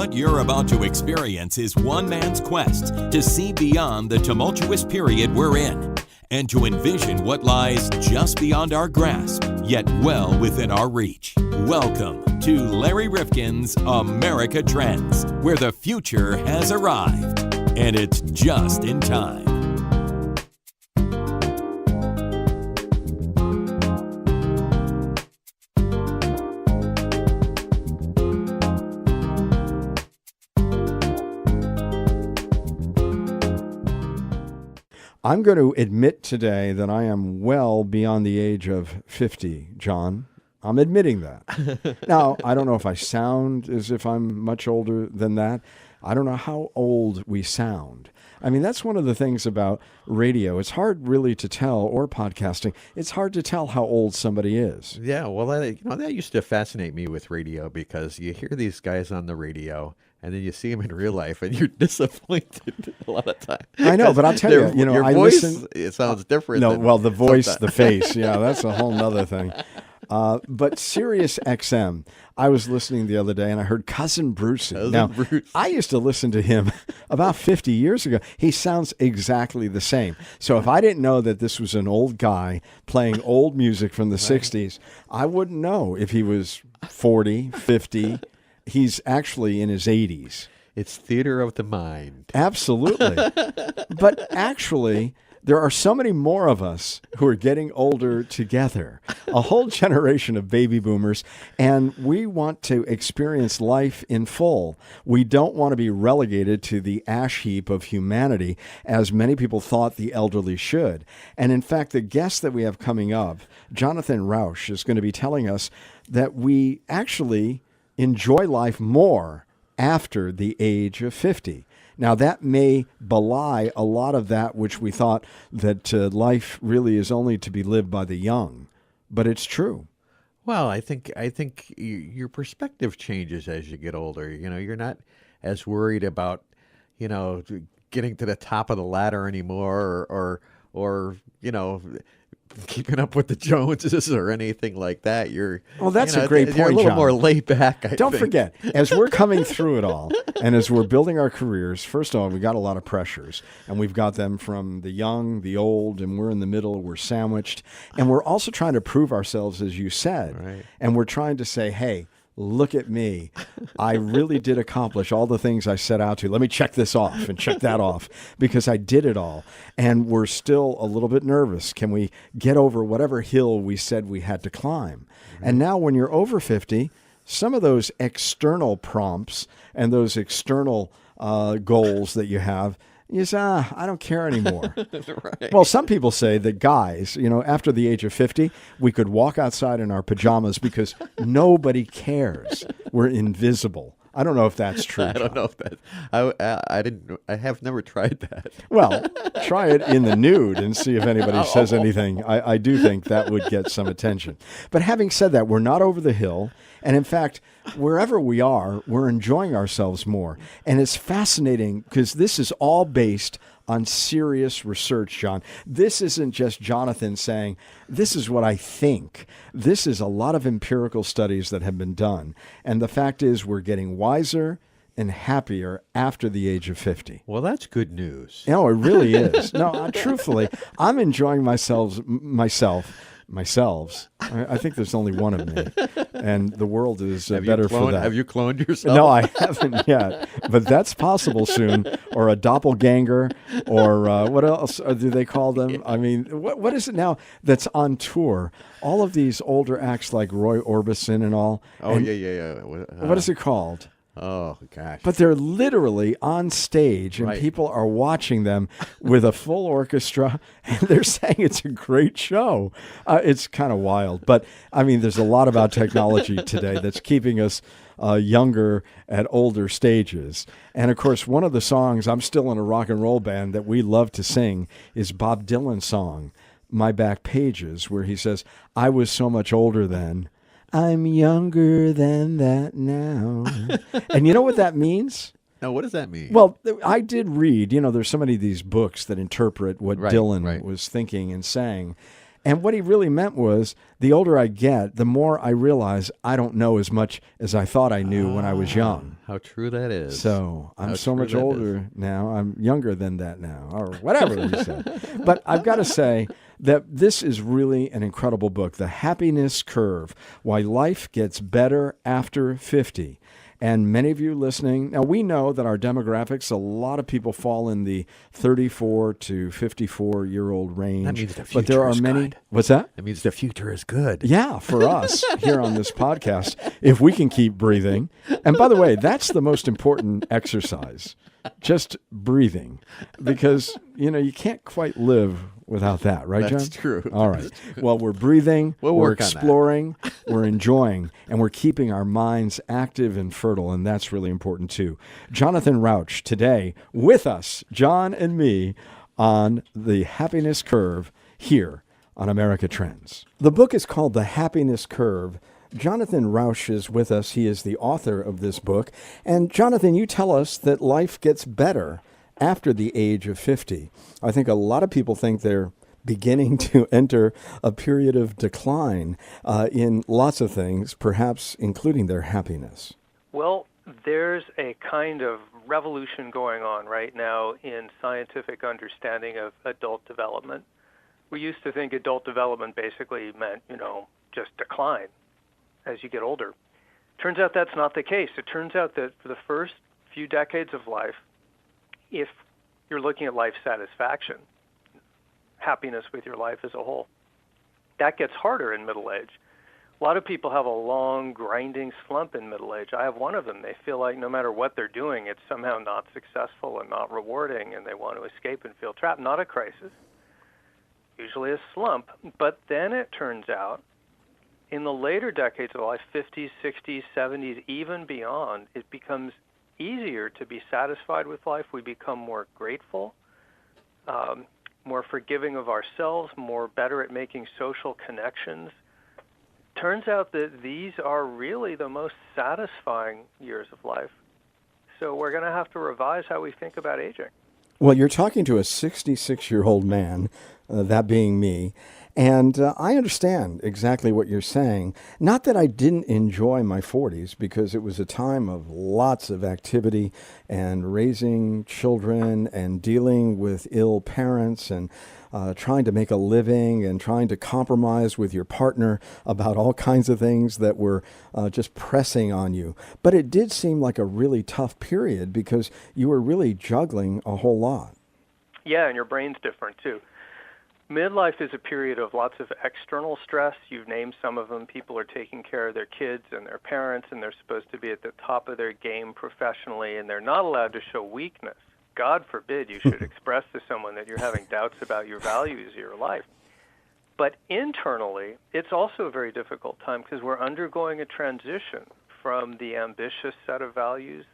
What you're about to experience is one man's quest to see beyond the tumultuous period we're in and to envision what lies just beyond our grasp, yet well within our reach. Welcome to Larry Rifkin's America Trends, where the future has arrived, and it's just in time. I'm going to admit today that I am well beyond the age of 50, John. I'm admitting that. Now, I don't know if I sound as if I'm much older than that. I don't know how old we sound. I mean, that's one of the things about radio. It's hard really to tell, or podcasting. It's hard to tell how old somebody is. Yeah, well, that used to fascinate me with radio because you hear these guys on the radio, and then you see them in real life, and you're disappointed a lot of times. I know, but I'll tell you, your I voice, listen. It sounds different. No, well, the voice, sometimes. the face, yeah, that's a whole nother thing. But Sirius XM, I was listening the other day, and I heard Cousin Brucey. Bruce. I used to listen to him about 50 years ago. He sounds exactly the same. So if I didn't know that this was an old guy playing old music from the 60s, I wouldn't know if he was 40, 50. He's actually in his 80s. It's theater of the mind. Absolutely. But actually, there are so many more of us who are getting older together, a whole generation of baby boomers, and we want to experience life in full. We don't want to be relegated to the ash heap of humanity, as many people thought the elderly should. And in fact, the guest that we have coming up, Jonathan Rauch, is going to be telling us that we actually enjoy life more after the age of 50. Now, that may belie a lot of that which we thought that life really is only to be lived by the young, but it's true. Well, I think your perspective changes as you get older. You know, you're not as worried about, getting to the top of the ladder anymore or keeping up with the Joneses or anything like that. That's a great point, You're a little John. more laid back, I Don't think. forget, as we're coming through it all, and as we're building our careers, first of all, we got a lot of pressures, and we've got them from the young, the old, and we're in the middle, we're sandwiched, and we're also trying to prove ourselves, as you said, Right. And we're trying to say, hey, look at me. I really did accomplish all the things I set out to. Let me check this off and check that off because I did it all. And we're still a little bit nervous. Can we get over whatever hill we said we had to climb? Mm-hmm. And now when you're over 50, some of those external prompts and those external goals that you have, you say, I don't care anymore. Right. Well, some people say that guys, after the age of 50, we could walk outside in our pajamas because nobody cares. We're invisible. I don't know if that's true. I don't know if that. I have never tried that. Well, try it in the nude and see if anybody says anything. I do think that would get some attention. But having said that, we're not over the hill. And in fact, wherever we are, we're enjoying ourselves more. And it's fascinating because this is all based on serious research, John. This isn't just Jonathan saying, this is what I think. This is a lot of empirical studies that have been done. And the fact is we're getting wiser and happier after the age of 50. Well, that's good news. No, it really is. No, truthfully, I'm enjoying myself. I think there's only one of me, and the world is better for that. Have you cloned yourself? No, I haven't yet, but that's possible soon. Or a doppelganger, or what else do they call them? I mean, what is it now that's on tour? All of these older acts like Roy Orbison and all. Oh, and yeah. What is it called? Oh, gosh. But they're literally on stage, and Right. people are watching them with a full orchestra, and they're saying it's a great show. It's kind of wild. But, I mean, there's a lot about technology today that's keeping us younger at older stages. And, of course, one of the songs, I'm still in a rock and roll band, that we love to sing is Bob Dylan's song, My Back Pages, where he says, I was so much older then. I'm younger than that now. And you know what that means? Now, what does that mean? Well, I did read, there's so many of these books that interpret what Right, Dylan right. was thinking and saying. And what he really meant was, the older I get, the more I realize I don't know as much as I thought I knew when I was young. How true that is. So I'm How so true much that is. older now. I'm younger than that now, or whatever he said. But I've got to say that this is really an incredible book, The Happiness Curve, Why Life Gets Better After 50. And many of you listening, now we know that our demographics, a lot of people fall in the 34 to 54-year-old range. That means the but there future are is many. good. What's that? That means the future is good. Yeah, for us here on this podcast, if we can keep breathing. And by the way, that's the most important exercise, just breathing, because, you can't quite live without that, right, John? That's true. All right. Well, we're breathing, We'll we're work on that. exploring, we're enjoying, and we're keeping our minds active and fertile, and that's really important too. Jonathan Rauch today with us, John and me, on the Happiness Curve here on America Trends. The book is called The Happiness Curve. Jonathan Rauch is with us. He is the author of this book. And Jonathan, you tell us that life gets better after the age of 50. I think a lot of people think they're beginning to enter a period of decline in lots of things, perhaps including their happiness. Well, there's a kind of revolution going on right now in scientific understanding of adult development. We used to think adult development basically meant, just decline as you get older. Turns out that's not the case. It turns out that for the first few decades of life, if you're looking at life satisfaction, happiness with your life as a whole, that gets harder in middle age. A lot of people have a long, grinding slump in middle age. I have one of them. They feel like no matter what they're doing, it's somehow not successful and not rewarding, and they want to escape and feel trapped. Not a crisis, usually a slump. But then it turns out, in the later decades of life, 50s, 60s, 70s, even beyond, it becomes easier to be satisfied with life. We become more grateful, more forgiving of ourselves, more better at making social connections. Turns out that these are really the most satisfying years of life. So we're going to have to revise how we think about aging. Well, you're talking to a 66-year-old man, that being me, and I understand exactly what you're saying. Not that I didn't enjoy my 40s, because it was a time of lots of activity and raising children and dealing with ill parents and trying to make a living and trying to compromise with your partner about all kinds of things that were just pressing on you. But it did seem like a really tough period because you were really juggling a whole lot. Yeah, and your brain's different too. Midlife is a period of lots of external stress. You've named some of them. People are taking care of their kids and their parents, and they're supposed to be at the top of their game professionally, and they're not allowed to show weakness. God forbid you should express to someone that you're having doubts about your values or your life. But internally, it's also a very difficult time because we're undergoing a transition from the ambitious set of values.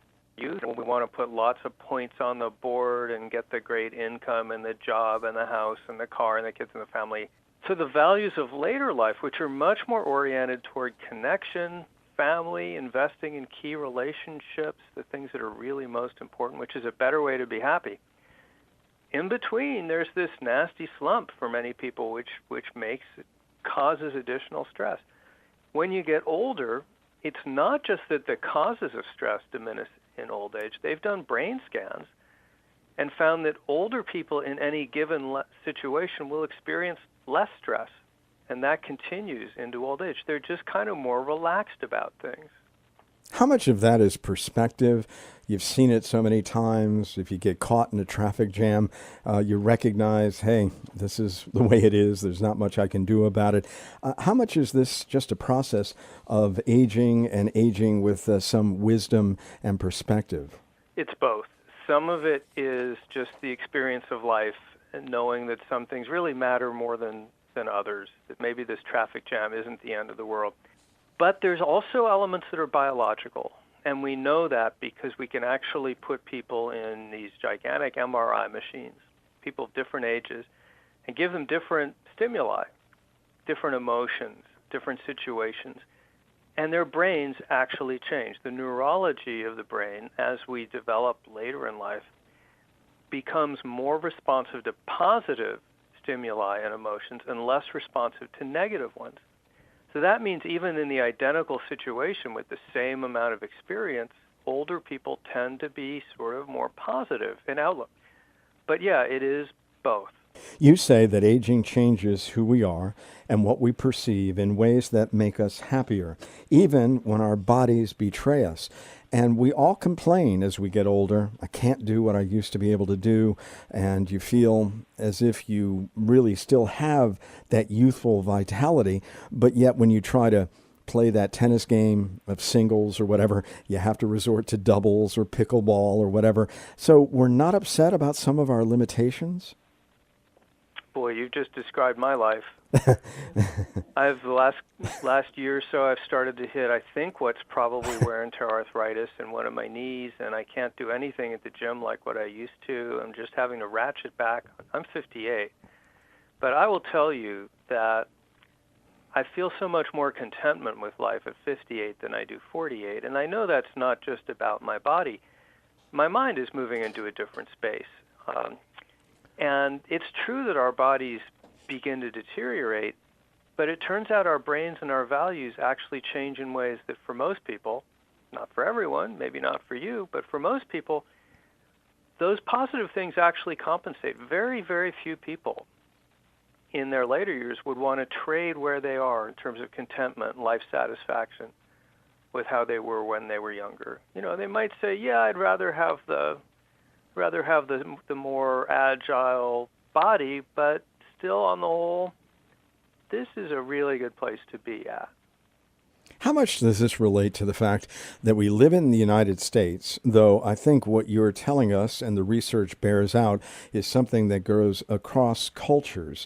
We want to put lots of points on the board and get the great income and the job and the house and the car and the kids and the family, to the values of later life, which are much more oriented toward connection, family, investing in key relationships, the things that are really most important, which is a better way to be happy. In between, there's this nasty slump for many people, which causes additional stress. When you get older, it's not just that the causes of stress diminish in old age. They've done brain scans and found that older people in any given situation will experience less stress, and that continues into old age. They're just kind of more relaxed about things. How much of that is perspective? You've seen it so many times. If you get caught in a traffic jam, you recognize, hey, this is the way it is. There's not much I can do about it. How much is this just a process of aging and aging with some wisdom and perspective? It's both. Some of it is just the experience of life and knowing that some things really matter more than others, that maybe this traffic jam isn't the end of the world. But there's also elements that are biological, and we know that because we can actually put people in these gigantic MRI machines, people of different ages, and give them different stimuli, different emotions, different situations, and their brains actually change. The neurology of the brain, as we develop later in life, becomes more responsive to positive stimuli and emotions and less responsive to negative ones. So that means even in the identical situation with the same amount of experience, older people tend to be sort of more positive in outlook. But yeah, it is both. You say that aging changes who we are and what we perceive in ways that make us happier, even when our bodies betray us. And we all complain as we get older, I can't do what I used to be able to do, and you feel as if you really still have that youthful vitality, but yet when you try to play that tennis game of singles or whatever, you have to resort to doubles or pickleball or whatever. So we're not upset about some of our limitations? Boy, you just described my life. I've the last year or so, I've started to hit, I think, what's probably wear and tear arthritis in one of my knees, and I can't do anything at the gym like what I used to. I'm just having to ratchet back. I'm 58. But I will tell you that I feel so much more contentment with life at 58 than I do 48, and I know that's not just about my body. My mind is moving into a different space. And it's true that our bodies begin to deteriorate, but it turns out our brains and our values actually change in ways that for most people, not for everyone, maybe not for you, but for most people, those positive things actually compensate. Very, very few people in their later years would want to trade where they are in terms of contentment and life satisfaction with how they were when they were younger. You know, they might say, yeah, I'd rather have the more agile body, but still on the whole, this is a really good place to be at. How much does this relate to the fact that we live in the United States, though I think what you're telling us and the research bears out is something that goes across cultures.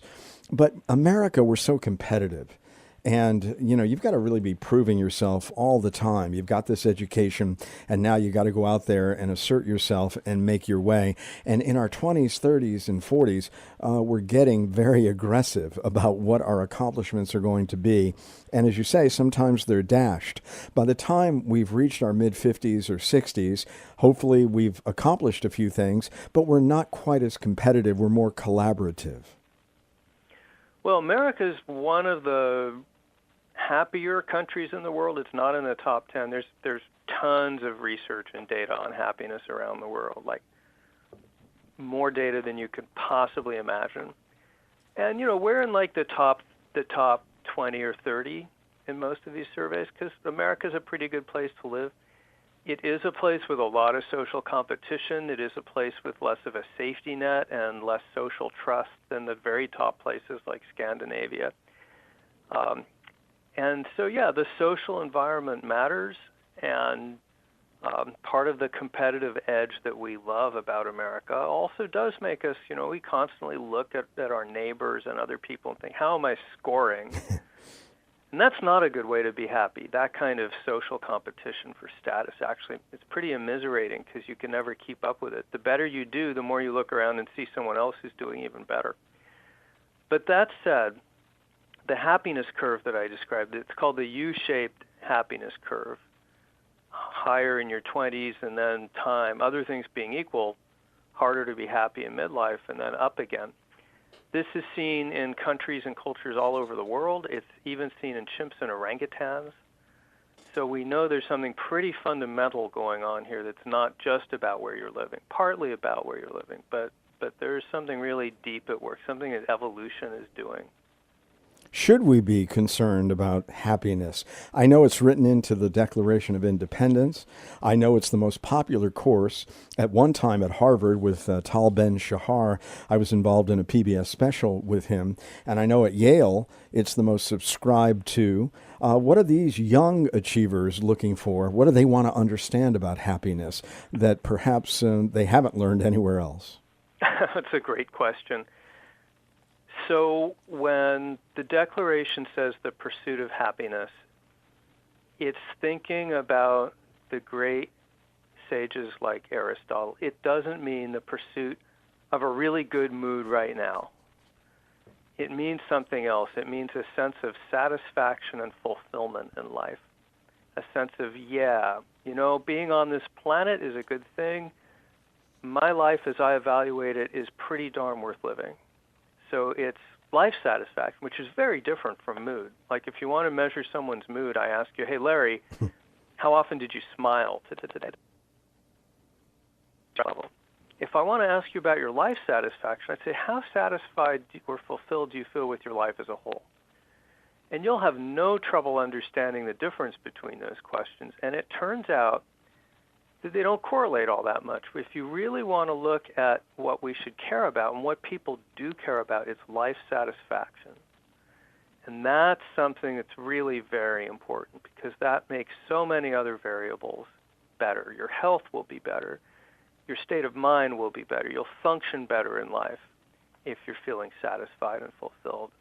But America, we're so competitive. And, you know, you've got to really be proving yourself all the time. You've got this education, and now you got to go out there and assert yourself and make your way. And in our 20s, 30s, and 40s, we're getting very aggressive about what our accomplishments are going to be. And as you say, sometimes they're dashed. By the time we've reached our mid-50s or 60s, hopefully we've accomplished a few things, but we're not quite as competitive. We're more collaborative. Well, America is one of the happier countries in the world. It's not in the top 10. There's tons of research and data on happiness around the world, like more data than you could possibly imagine. And you know, we're in like the top 20 or 30 in most of these surveys because America's a pretty good place to live. It is a place with a lot of social competition. It is a place with less of a safety net and less social trust than the very top places like Scandinavia. And so, yeah, the social environment matters, and part of the competitive edge that we love about America also does make us, you know, we constantly look at our neighbors and other people and think, how am I scoring? And that's not a good way to be happy. That kind of social competition for status, actually, it's pretty immiserating because you can never keep up with it. The better you do, the more you look around and see someone else who's doing even better. But that said, the happiness curve that I described, it's called the U-shaped happiness curve. Higher in your 20s and then time, other things being equal, harder to be happy in midlife and then up again. This is seen in countries and cultures all over the world. It's even seen in chimps and orangutans. So we know there's something pretty fundamental going on here that's not just about where you're living, partly about where you're living, but there's something really deep at work, something that evolution is doing. Should we be concerned about happiness? I know it's written into the Declaration of Independence. I know it's the most popular course. At one time at Harvard with Tal Ben-Shahar, I was involved in a PBS special with him. And I know at Yale, it's the most subscribed to. What are these young achievers looking for? What do they want to understand about happiness that perhaps they haven't learned anywhere else? That's a great question. So when the Declaration says the pursuit of happiness, it's thinking about the great sages like Aristotle. It doesn't mean the pursuit of a really good mood right now. It means something else. It means a sense of satisfaction and fulfillment in life, a sense of, yeah, you know, being on this planet is a good thing. My life, as I evaluate it, is pretty darn worth living. So it's life satisfaction, which is very different from mood. Like if you want to measure someone's mood, I ask you, hey, Larry, how often did you smile today? If I want to ask you about your life satisfaction, I'd say, how satisfied or fulfilled do you feel with your life as a whole? And you'll have no trouble understanding the difference between those questions. And it turns out that they don't correlate all that much. If you really want to look at what we should care about and what people do care about, it's life satisfaction. And that's something that's really very important because that makes so many other variables better. Your health will be better. Your state of mind will be better. You'll function better in life if you're feeling satisfied and fulfilled.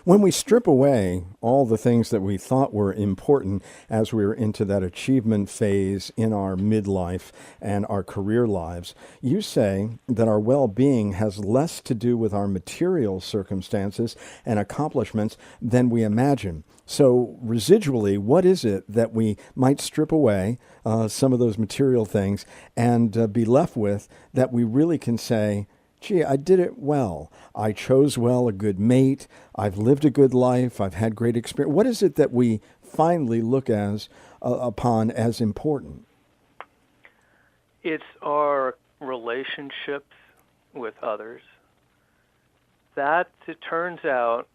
When we strip away all the things that we thought were important as we were into that achievement phase in our midlife and our career lives, you say that our well-being has less to do with our material circumstances and accomplishments than we imagine. So residually, what is it that we might strip away, some of those material things, and be left with that we really can say, gee, I did it well. I chose well, a good mate. I've lived a good life. I've had great experience. What is it that we finally look upon as important? It's our relationships with others. That, it turns out,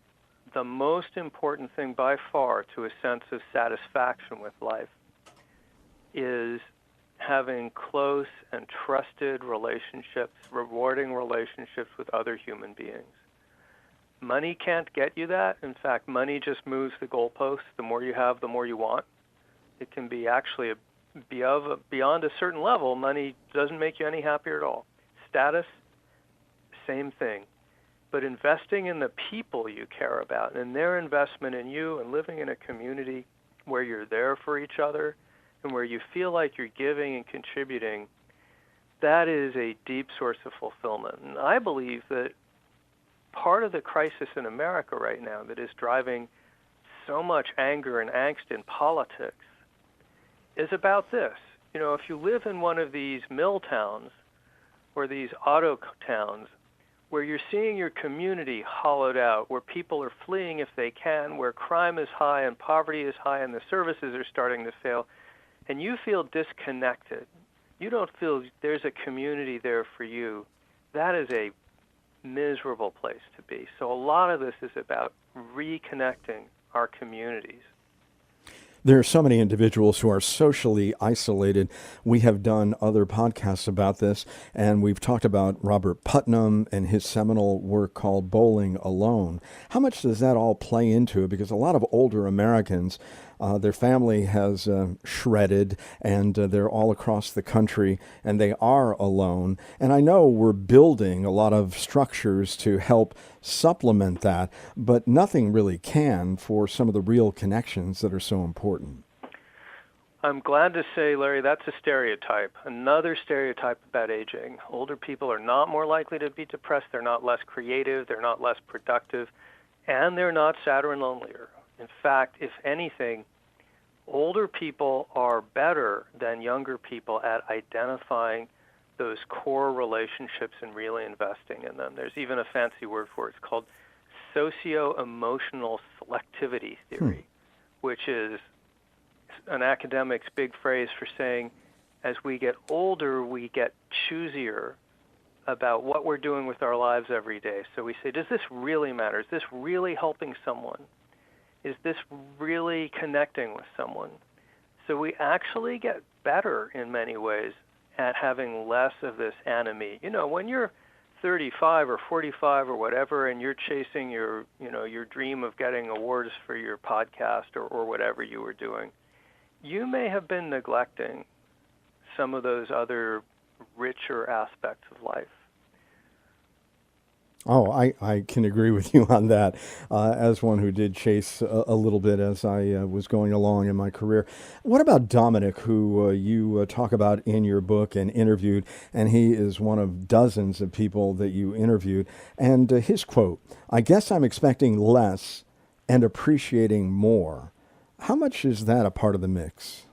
the most important thing by far to a sense of satisfaction with life is having close and trusted relationships, rewarding relationships with other human beings. Money can't get you that. In fact, money just moves the goalposts. The more you have, the more you want. It can be actually beyond a certain level, money doesn't make you any happier at all. Status, same thing. But investing in the people you care about and their investment in you and living in a community where you're there for each other and where you feel like you're giving and contributing, that is a deep source of fulfillment. And I believe that part of the crisis in America right now that is driving so much anger and angst in politics is about this. You know, if you live in one of these mill towns or these auto towns where you're seeing your community hollowed out, where people are fleeing if they can, where crime is high and poverty is high and the services are starting to fail, and you feel disconnected, you don't feel there's a community there for you, that is a miserable place to be. So a lot of this is about reconnecting our communities. There are so many individuals who are socially isolated. We have done other podcasts about this, and we've talked about Robert Putnam and his seminal work called Bowling Alone. How much does that all play into it? Because a lot of older Americans, their family has shredded, and they're all across the country, and they are alone. And I know we're building a lot of structures to help supplement that, but nothing really can for some of the real connections that are so important. I'm glad to say, Larry, that's a stereotype. Another stereotype about aging. Older people are not more likely to be depressed. They're not less creative. They're not less productive. And they're not sadder and lonelier. In fact, if anything, older people are better than younger people at identifying those core relationships and really investing in them. There's even a fancy word for it. It's called socio-emotional selectivity theory, which is an academic's big phrase for saying as we get older, we get choosier about what we're doing with our lives every day. So we say, does this really matter? Is this really helping someone? Is this really connecting with someone? So we actually get better in many ways at having less of this enemy. You know, when you're 35 or 45 or whatever, and you're chasing your dream of getting awards for your podcast or whatever you were doing, you may have been neglecting some of those other richer aspects of life. Oh, I can agree with you on that. As one who did chase a little bit as I was going along in my career. What about Dominic, who you talk about in your book and interviewed, and he is one of dozens of people that you interviewed. And his quote, "I guess I'm expecting less and appreciating more." How much is that a part of the mix?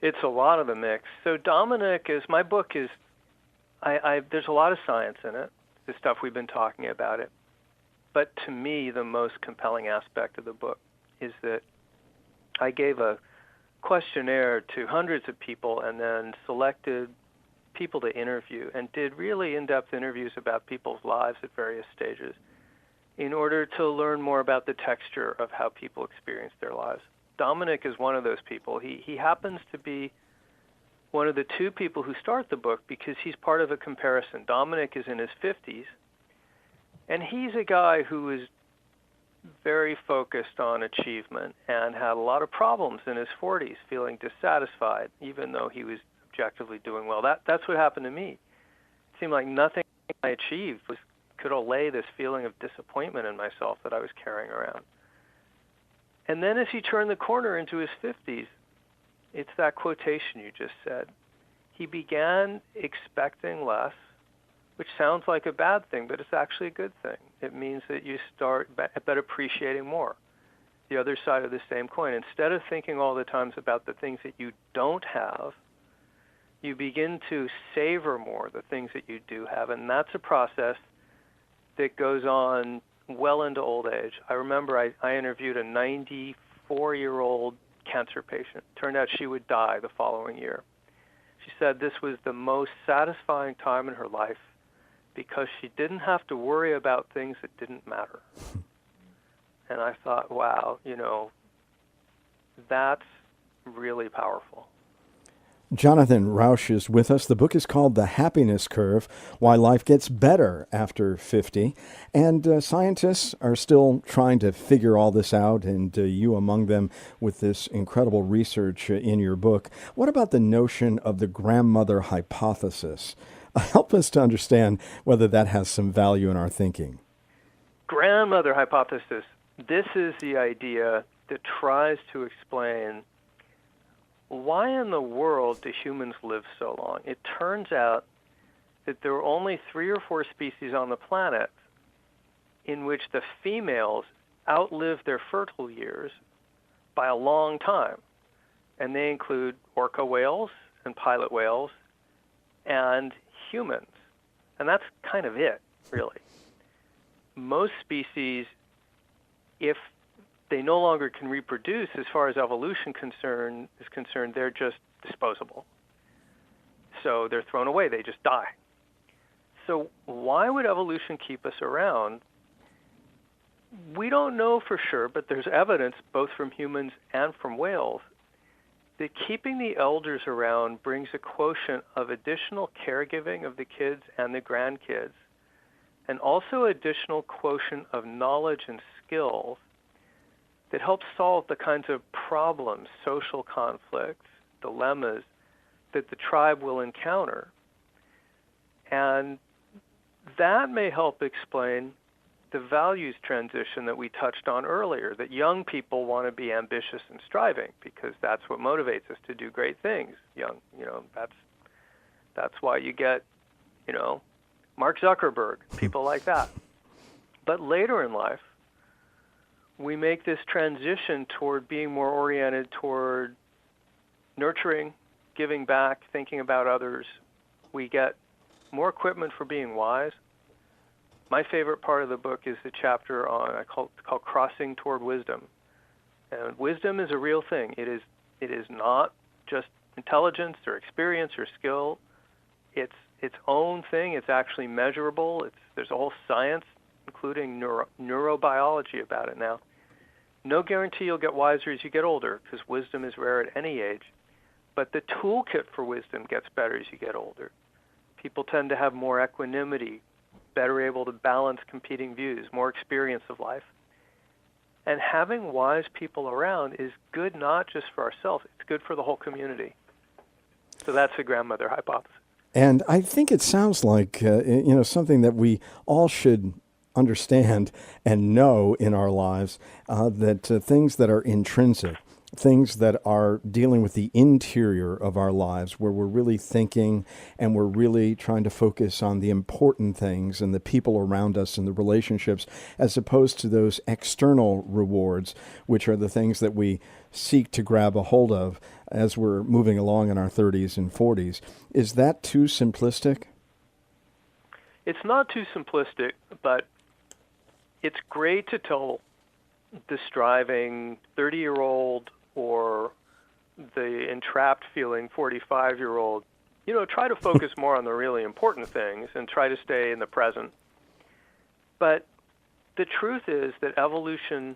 It's a lot of the mix. So Dominic my book is, there's a lot of science in it. the stuff we've been talking about it. But to me, the most compelling aspect of the book is that I gave a questionnaire to hundreds of people and then selected people to interview and did really in-depth interviews about people's lives at various stages in order to learn more about the texture of how people experience their lives. Dominic is one of those people. He happens to be one of the two people who start the book because he's part of a comparison. Dominic is in his 50s, and he's a guy who is very focused on achievement and had a lot of problems in his 40s, feeling dissatisfied, even though he was objectively doing well. That's what happened to me. It seemed like nothing I achieved could allay this feeling of disappointment in myself that I was carrying around. And then as he turned the corner into his 50s, it's that quotation you just said. He began expecting less, which sounds like a bad thing, but it's actually a good thing. It means that you start at appreciating more. The other side of the same coin. Instead of thinking all the times about the things that you don't have, you begin to savor more the things that you do have, and that's a process that goes on well into old age. I remember I interviewed a 94-year-old cancer patient. Turned out she would die the following year. She said this was the most satisfying time in her life because she didn't have to worry about things that didn't matter. And I thought, wow, that's really powerful. Jonathan Rauch is with us. The book is called The Happiness Curve, Why Life Gets Better After 50. And scientists are still trying to figure all this out, and you among them with this incredible research in your book. What about the notion of the grandmother hypothesis? Help us to understand whether that has some value in our thinking. Grandmother hypothesis. This is the idea that tries to explain why in the world do humans live so long? It turns out that there are only 3 or 4 species on the planet in which the females outlive their fertile years by a long time. And they include orca whales and pilot whales and humans. And that's kind of it, really. Most species, if they no longer can reproduce, as far as evolution is concerned, they're just disposable. So they're thrown away, they just die. So why would evolution keep us around? We don't know for sure, but there's evidence, both from humans and from whales, that keeping the elders around brings a quotient of additional caregiving of the kids and the grandkids, and also additional quotient of knowledge and skills that helps solve the kinds of problems, social conflicts, dilemmas that the tribe will encounter. And that may help explain the values transition that we touched on earlier, that young people want to be ambitious and striving because that's what motivates us to do great things. That's why you get, Mark Zuckerberg, people like that. But later in life, we make this transition toward being more oriented toward nurturing, giving back, thinking about others. We get more equipment for being wise. My favorite part of the book is the chapter called Crossing Toward Wisdom. And wisdom is a real thing. It is not just intelligence or experience or skill. It's its own thing. It's actually measurable. There's a whole science, including neurobiology about it now. No guarantee you'll get wiser as you get older, because wisdom is rare at any age. But the toolkit for wisdom gets better as you get older. People tend to have more equanimity, better able to balance competing views, more experience of life. And having wise people around is good not just for ourselves, it's good for the whole community. So that's the grandmother hypothesis. And I think it sounds like something that we all should understand and know in our lives, that things that are intrinsic, things that are dealing with the interior of our lives, where we're really thinking and we're really trying to focus on the important things and the people around us and the relationships, as opposed to those external rewards, which are the things that we seek to grab a hold of as we're moving along in our 30s and 40s. Is that too simplistic? It's not too simplistic, but it's great to tell the striving 30-year-old or the entrapped feeling 45-year-old, try to focus more on the really important things and try to stay in the present. But the truth is that evolution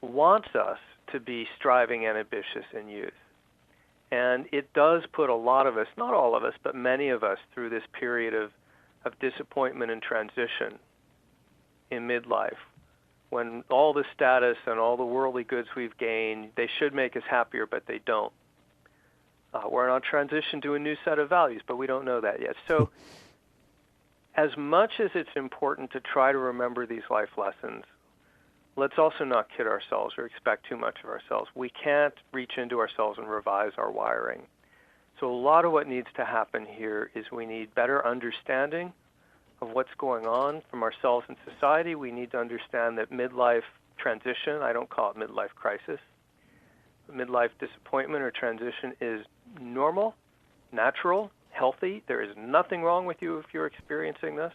wants us to be striving and ambitious in youth. And it does put a lot of us, not all of us, but many of us through this period of disappointment and transition in midlife, when all the status and all the worldly goods we've gained, they should make us happier, but they don't. We're on transition to a new set of values, but we don't know that yet. So as much as it's important to try to remember these life lessons, let's also not kid ourselves or expect too much of ourselves. We can't reach into ourselves and revise our wiring. So a lot of what needs to happen here is we need better understanding of what's going on from ourselves and society. We need to understand that midlife transition, I don't call it midlife crisis, midlife disappointment or transition is normal, natural, healthy. There is nothing wrong with you if you're experiencing this.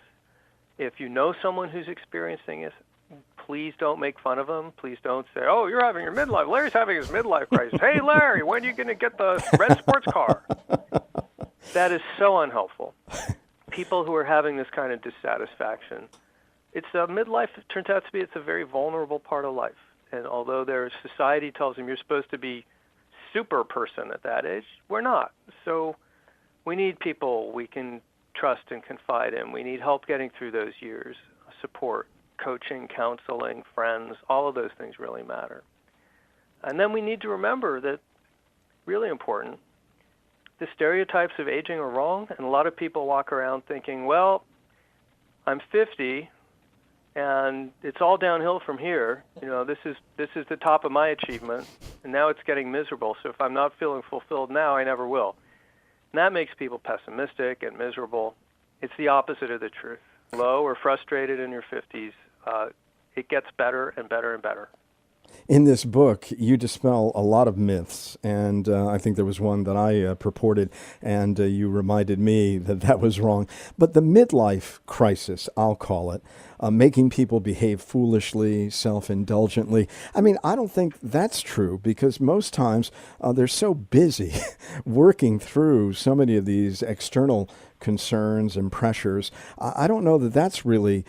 If you know someone who's experiencing this, please don't make fun of them. Please don't say, oh, you're having your midlife. Larry's having his midlife crisis. Hey, Larry, when are you going to get the red sports car? That is so unhelpful. People who are having this kind of dissatisfaction, it's a midlife, it turns out to be, it's a very vulnerable part of life. And although their society tells them you're supposed to be super person at that age, we're not. So we need people we can trust and confide in. We need help getting through those years, support, coaching, counseling, friends, all of those things really matter. And then we need to remember that, really important, the stereotypes of aging are wrong, and a lot of people walk around thinking, well, I'm 50, and it's all downhill from here. This is the top of my achievement, and now it's getting miserable. So if I'm not feeling fulfilled now, I never will. And that makes people pessimistic and miserable. It's the opposite of the truth. Low or frustrated in your 50s, it gets better and better and better. In this book, you dispel a lot of myths, and I think there was one that I purported, and you reminded me that that was wrong. But the midlife crisis, I'll call it, making people behave foolishly, self-indulgently, I mean, I don't think that's true, because most times they're so busy working through so many of these external concerns and pressures. I don't know that that's really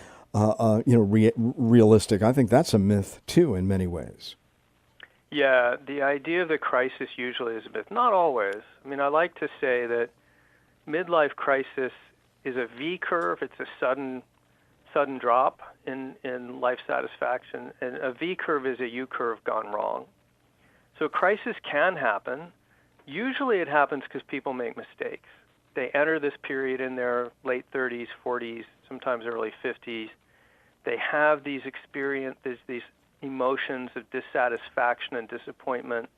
realistic. I think that's a myth too in many ways. Yeah, the idea of the crisis usually is a myth. Not always. I mean, I like to say that midlife crisis is a V curve. It's a sudden drop in life satisfaction, and a V curve is a U curve gone wrong. So crisis can happen. Usually it happens because people make mistakes. They enter this period in their late 30s, 40s, sometimes early 50s. They have these experiences, these emotions of dissatisfaction and disappointment.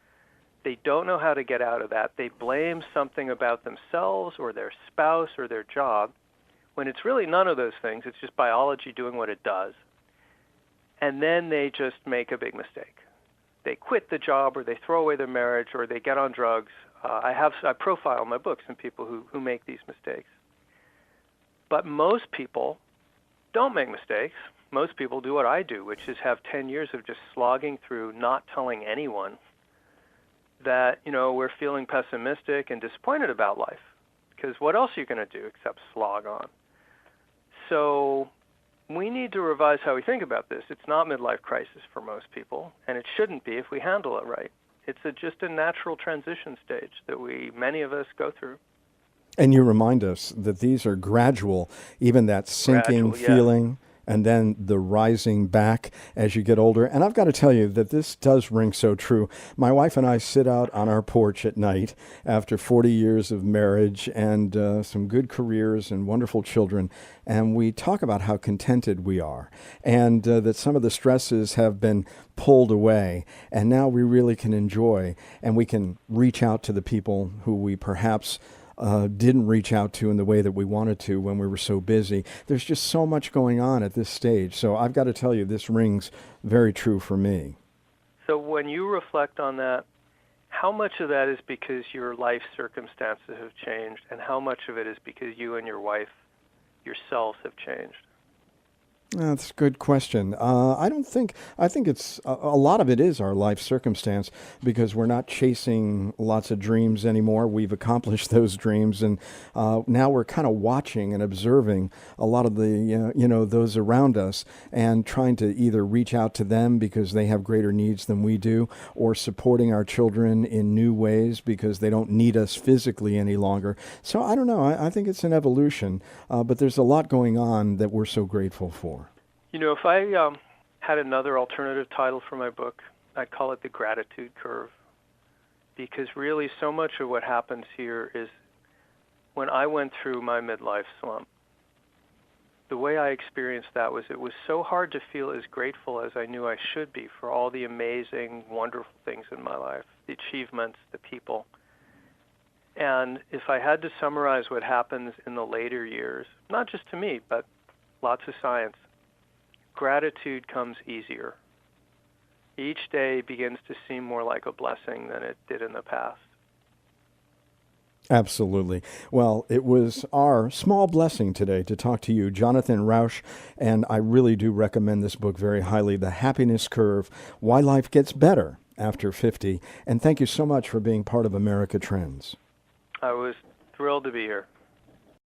They don't know how to get out of that. They blame something about themselves or their spouse or their job, when it's really none of those things. It's just biology doing what it does. And then they just make a big mistake. They quit the job, or they throw away their marriage, or they get on drugs. I profile in my books some people who make these mistakes. But most people don't make mistakes. Most people do what I do, which is have 10 years of just slogging through, not telling anyone that, we're feeling pessimistic and disappointed about life. Because what else are you going to do except slog on? So we need to revise how we think about this. It's not midlife crisis for most people, and it shouldn't be if we handle it right. It's just a natural transition stage that many of us go through. And you remind us that these are gradual, even that sinking feeling, and then the rising back as you get older. And I've got to tell you that this does ring so true. My wife and I sit out on our porch at night after 40 years of marriage and some good careers and wonderful children, and we talk about how contented we are, and that some of the stresses have been pulled away, and now we really can enjoy, and we can reach out to the people who we perhaps didn't reach out to in the way that we wanted to when we were so busy. There's just so much going on at this stage. So I've got to tell you, this rings very true for me. So when you reflect on that, how much of that is because your life circumstances have changed, and how much of it is because you and your wife yourselves have changed? That's a good question. I think it's a lot of it is our life circumstance because we're not chasing lots of dreams anymore. We've accomplished those dreams, and now we're kind of watching and observing a lot of the, those around us and trying to either reach out to them because they have greater needs than we do, or supporting our children in new ways because they don't need us physically any longer. So I don't know. I think it's an evolution, but there's a lot going on that we're so grateful for. If I had another alternative title for my book, I'd call it The Gratitude Curve. Because really so much of what happens here is when I went through my midlife slump, the way I experienced that was it was so hard to feel as grateful as I knew I should be for all the amazing, wonderful things in my life, the achievements, the people. And if I had to summarize what happens in the later years, not just to me, but lots of science, gratitude comes easier. Each day begins to seem more like a blessing than it did in the past. Absolutely. Well, it was our small blessing today to talk to you, Jonathan Rauch, and I really do recommend this book very highly, The Happiness Curve, Why Life Gets Better After 50. And thank you so much for being part of America Trends. I was thrilled to be here.